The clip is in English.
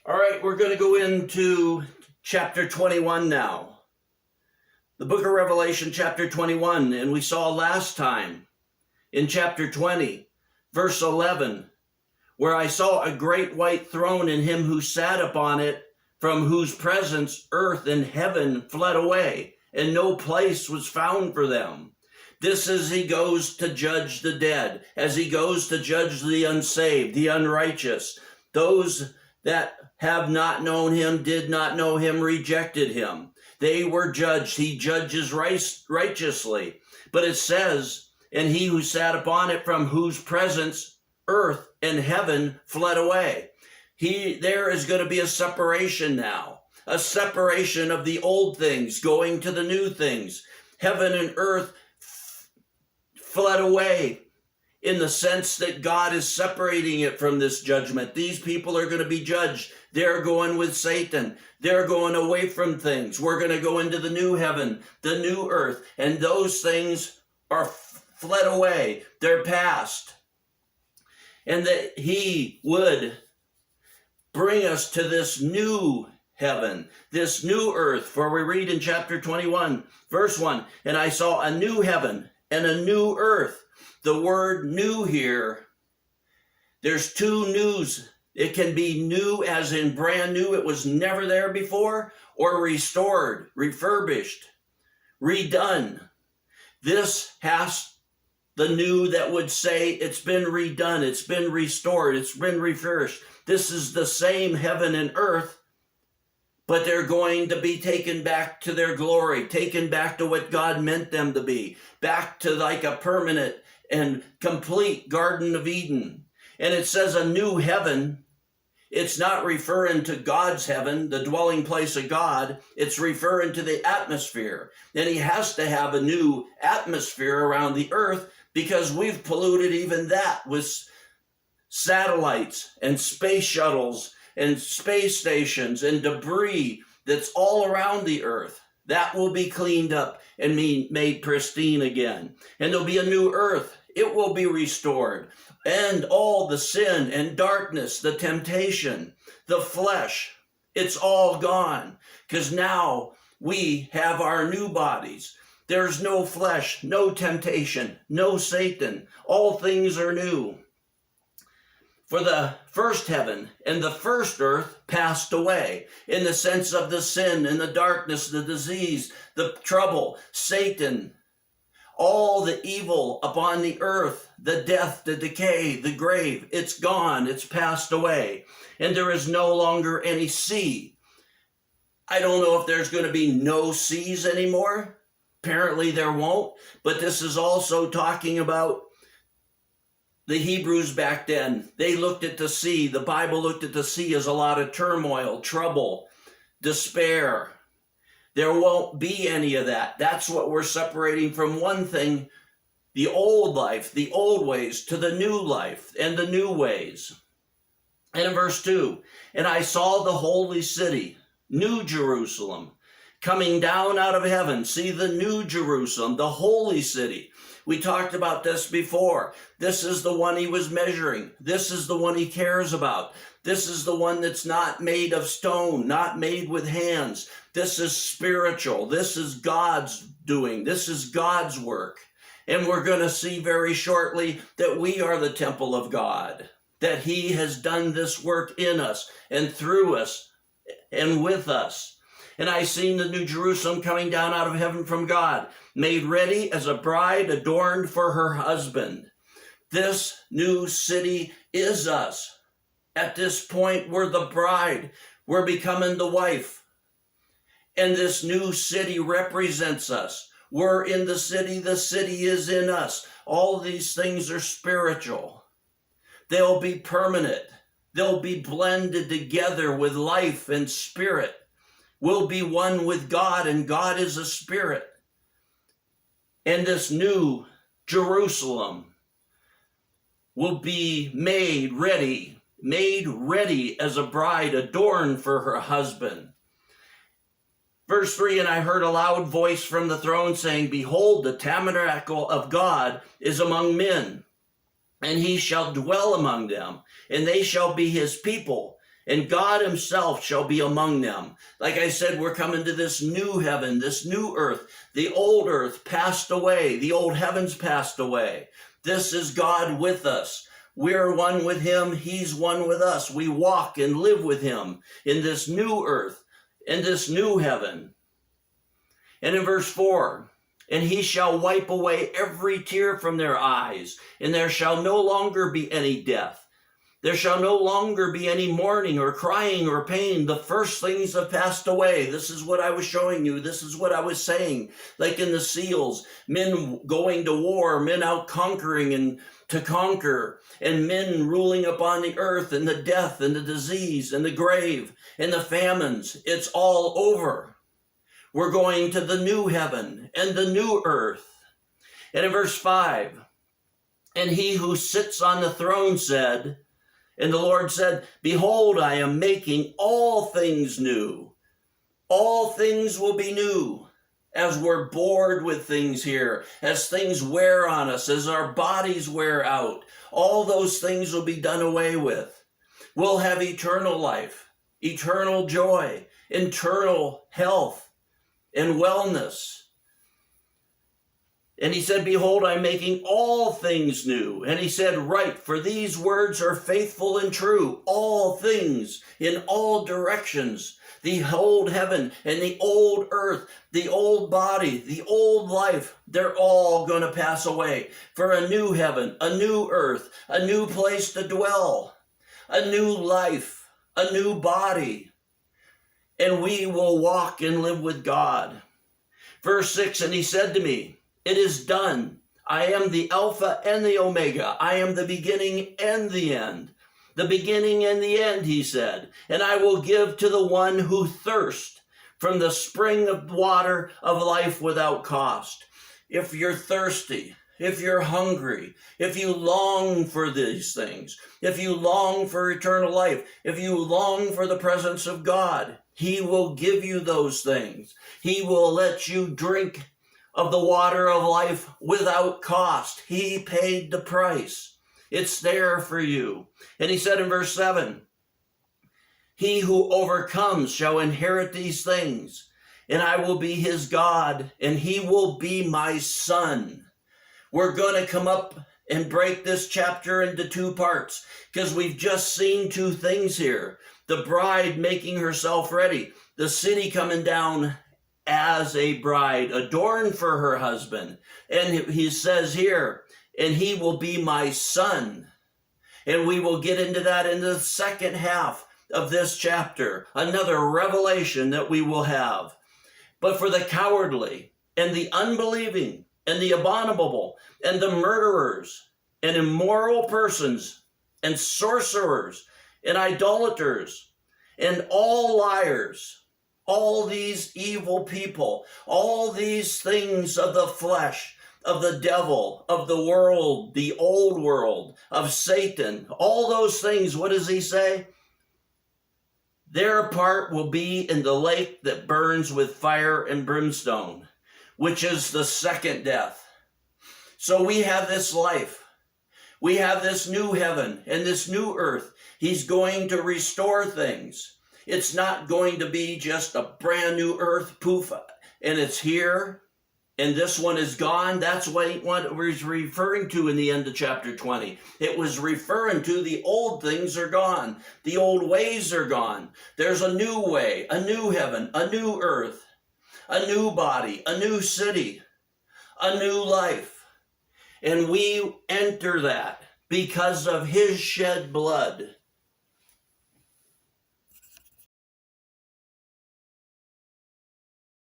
All right, we're going to go into chapter 21 now. The book of Revelation, chapter 21, and we saw last time in chapter 20, verse 11, where I saw a great white throne and him who sat upon it, from whose presence earth and heaven fled away, and no place was found for them. This as he goes to judge the dead, as he goes to judge the unsaved, the unrighteous, those that have not known him, did not know him, rejected him. They were judged. He judges righteously. But it says, and he who sat upon it, from whose presence earth and heaven fled away. There is going to be a separation now, a separation of the old things going to the new things. Heaven and earth fled away in the sense that God is separating it from this judgment. These people are going to be judged. They're going with Satan. They're going away from things. We're going to go into the new heaven, the new earth, and those things are fled away. They're past. And that he would bring us to this new heaven, this new earth. For we read in chapter 21, verse 1, and I saw a new heaven and a new earth. The word new here, there's two news. It can be new as in brand new, it was never there before, or restored, refurbished, redone. This has the new that would say it's been redone, it's been restored, it's been refurbished. This is the same heaven and earth, but they're going to be taken back to their glory, taken back to what God meant them to be, back to like a permanent and complete Garden of Eden. And it says a new heaven. It's not referring to God's heaven, the dwelling place of God. It's referring to the atmosphere. And he has to have a new atmosphere around the earth because we've polluted even that with satellites and space shuttles and space stations and debris that's all around the earth. That will be cleaned up and made pristine again. And there'll be a new earth. It will be restored. And all the sin and darkness, the temptation, the flesh, it's all gone. Because now we have our new bodies. There's no flesh, no temptation, no Satan. All things are new. For the first heaven and the first earth passed away, in the sense of the sin and the darkness, the disease, the trouble, Satan, all the evil upon the earth, the death, the decay, the grave, it's gone, it's passed away. And there is no longer any sea. I don't know if there's going to be no seas anymore. Apparently there won't. But this is also talking about the Hebrews back then. They looked at the sea. The Bible looked at the sea as a lot of turmoil, trouble, despair. There won't be any of that. That's what we're separating from one thing, the old life, the old ways, to the new life and the new ways. And in verse 2, and I saw the holy city, New Jerusalem, coming down out of heaven. See the New Jerusalem, the holy city. We talked about this before. This is the one he was measuring. This is the one he cares about. This is the one that's not made of stone, not made with hands. This is spiritual. This is God's doing. This is God's work. And we're going to see very shortly that we are the temple of God, that he has done this work in us and through us and with us. And I seen the New Jerusalem coming down out of heaven from God, made ready as a bride adorned for her husband. This new city is us. At this point, we're the bride. We're becoming the wife. And this new city represents us. We're in the city is in us. All these things are spiritual. They'll be permanent. They'll be blended together with life and spirit. We'll be one with God, and God is a spirit. And this new Jerusalem will be made ready as a bride adorned for her husband. Verse 3, and I heard a loud voice from the throne saying, behold, the tabernacle of God is among men, and he shall dwell among them, and they shall be his people, and God himself shall be among them. Like I said, we're coming to this new heaven, this new earth. The old earth passed away. The old heavens passed away. This is God with us. We're one with him. He's one with us. We walk and live with him in this new earth, in this new heaven. And in verse 4, and he shall wipe away every tear from their eyes, and there shall no longer be any death. There shall no longer be any mourning or crying or pain. The first things have passed away. This is what I was showing you. This is what I was saying. Like in the seals, men going to war, men out conquering and to conquer, and men ruling upon the earth, and the death and the disease and the grave and the famines. It's all over. We're going to the new heaven and the new earth. And in verse 5, and he who sits on the throne said, and the Lord said, behold, I am making all things new. All things will be new as we're bored with things here, as things wear on us, as our bodies wear out. All those things will be done away with. We'll have eternal life, eternal joy, eternal health and wellness. And he said, behold, I'm making all things new. And he said, write, for these words are faithful and true. All things in all directions. The old heaven and the old earth, the old body, the old life, they're all going to pass away for a new heaven, a new earth, a new place to dwell, a new life, a new body. And we will walk and live with God. Verse 6, and he said to me, it is done. I am the Alpha and the Omega. I am the beginning and the end. The beginning and the end, he said. And I will give to the one who thirsts from the spring of water of life without cost. If you're thirsty, if you're hungry, if you long for these things, if you long for eternal life, if you long for the presence of God, he will give you those things. He will let you drink of the water of life without cost. He paid the price. It's there for you. And he said in verse 7, he who overcomes shall inherit these things, and I will be his God, and he will be my son. We're going to come up and break this chapter into two parts, because we've just seen two things here. The bride making herself ready, the city coming down as a bride, adorned for her husband. And he says here, and he will be my son. And we will get into that in the second half of this chapter, another revelation that we will have. But for the cowardly and the unbelieving and the abominable and the murderers and immoral persons and sorcerers and idolaters and all liars, all these evil people, all these things of the flesh, of the devil, of the world, the old world, of Satan, all those things, what does he say? Their part will be in the lake that burns with fire and brimstone, which is the second death. So we have this life. We have this new heaven and this new earth. He's going to restore things. It's not going to be just a brand new earth, poof, and it's here, and this one is gone. That's what it was referring to in the end of chapter 20. It was referring to the old things are gone. The old ways are gone. There's a new way, a new heaven, a new earth, a new body, a new city, a new life. And we enter that because of his shed blood.